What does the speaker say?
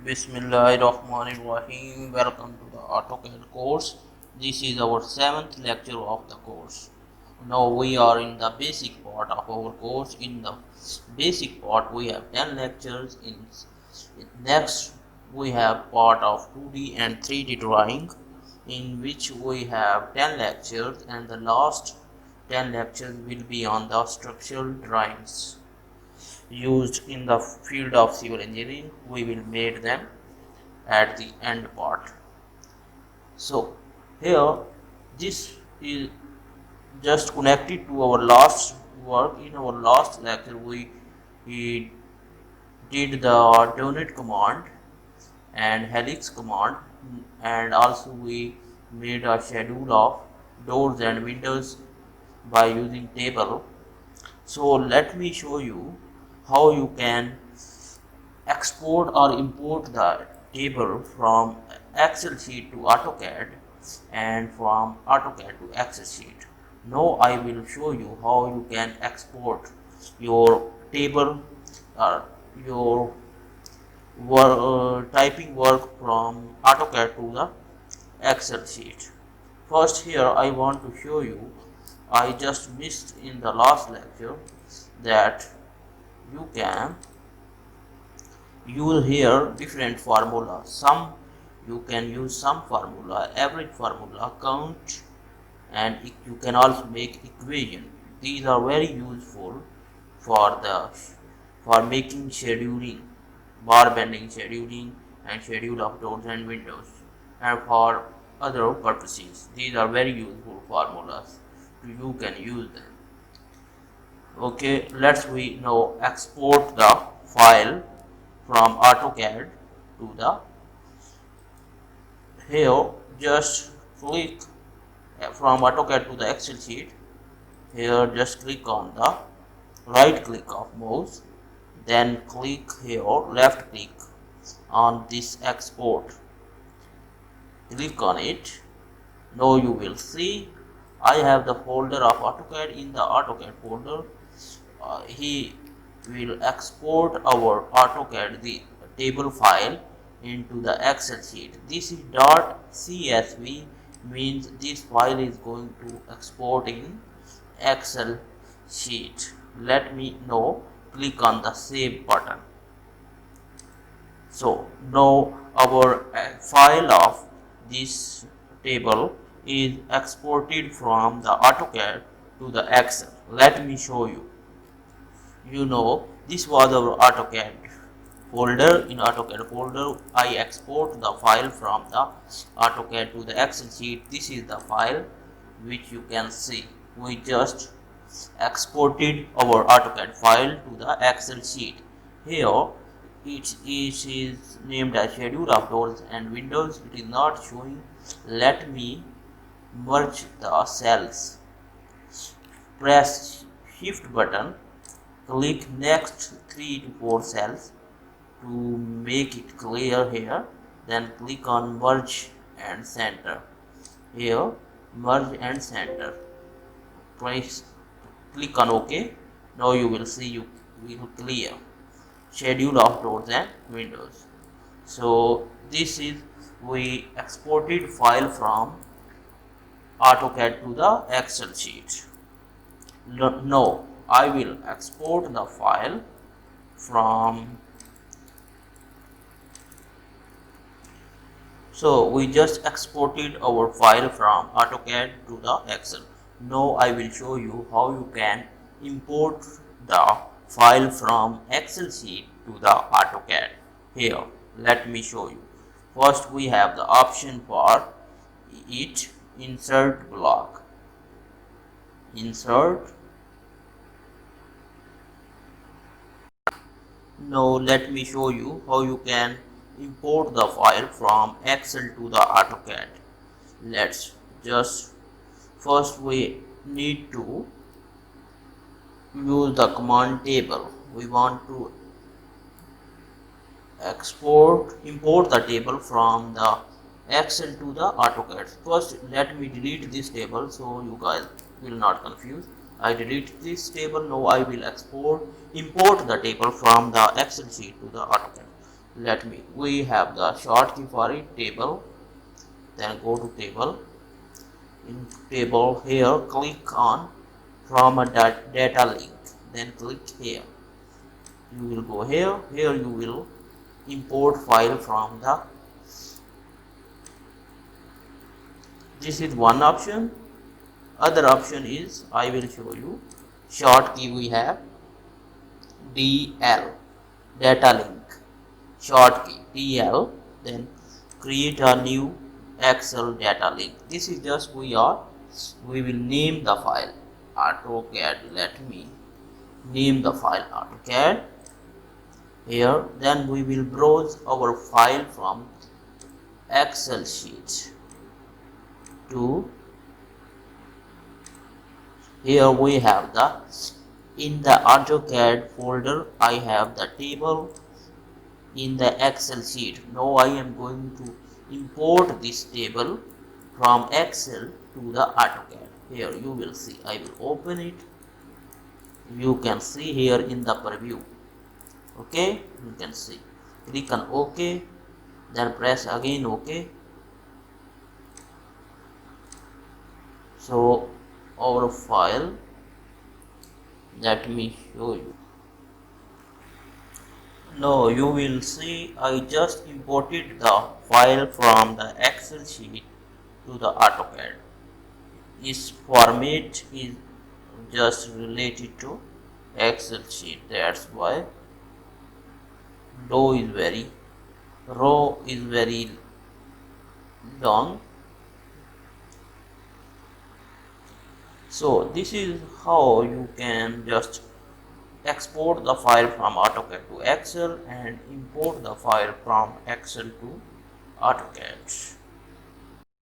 Bismillahirrahmanirrahim. Welcome to the AutoCAD course. This is our 7th lecture of the course. Now we are in the basic part of our course. In the basic part we have 10 lectures. Next we have part of 2D and 3D drawing, in which we have 10 lectures, and the last 10 lectures will be on the structural drawings used in the field of civil engineering. We will make them at the end part. So here this is just connected to our last work. In our last lecture we did the donate command and helix command, and also we made a schedule of doors and windows by using table. So let me show you how you can export or import the table from Excel sheet to AutoCAD and from AutoCAD to Excel sheet. Now I will show you how you can export your table or your typing work from AutoCAD to the Excel sheet. First, here I want to show you, I just missed in the last lecture, that you can use here different formula. Some you can use some formula, average formula, count, and you can also make equation. These are very useful for making scheduling, bar bending scheduling, and schedule of doors and windows, and for other purposes. These are very useful formulas. You can use them. Okay, let's we now export the file from AutoCAD to the, here just click from AutoCAD to the Excel sheet. Here just click on the right click of mouse, then click here left click on this export, click on it. Now you will see I have the folder of AutoCAD. In the AutoCAD folder he will export our AutoCAD the table file into the Excel sheet. This is .csv, means this file is going to export in Excel sheet. Let me now click on the save button. So now our file of this table is exported from the AutoCAD to the Excel. Let me show you. You know, this was our AutoCAD folder. In AutoCAD folder I export the file from the AutoCAD to the Excel sheet. This is the file which you can see. We just exported our AutoCAD file to the Excel sheet. Here it is named as schedule of doors and windows. It is not showing. Let me merge the cells. Press shift button, click next 3 to 4 cells to make it clear here, then click on merge and center. Here merge and center, click on OK. Now you will see you will clear schedule of doors and windows. So this is, we exported file from AutoCAD to the Excel sheet. Now I will export the file from, so we just exported our file from AutoCAD to the Excel. Now I will show you how you can import the file from Excel sheet to the AutoCAD. Here let me show you. First we have the option for it, insert block, insert. Now let me show you how you can import the file from Excel to the AutoCAD. Let's just, first we need to use the command table. We want to import the table from the Excel to the AutoCAD. First let me delete this table so you guys will not confuse. I delete this table. Now I will import the table from the Excel sheet to the AutoCAD. we have the shortcut for it, table. Then go to table. In table here, click on from a data link. Then click here. You will go here. Here you will import file from the. This is one option. Other option is, I will show you. Short key we have DL, data link. Short key DL. Then create a new Excel data link. This is just we will name the file AutoCAD. Let me name the file AutoCAD here. Then we will browse our file from Excel sheet to here. We have the in the AutoCAD folder I have the table in the Excel sheet. Now I am going to import this table from Excel to the AutoCAD. Here you will see, I will open it. You can see here in the preview. Okay, you can see. Click on OK, then press again OK. So our file, let me show you. Now you will see I just imported the file from the Excel sheet to the AutoCAD. Its format is just related to Excel sheet. That's why row is very long. So this is how you can just export the file from AutoCAD to Excel and import the file from Excel to AutoCAD.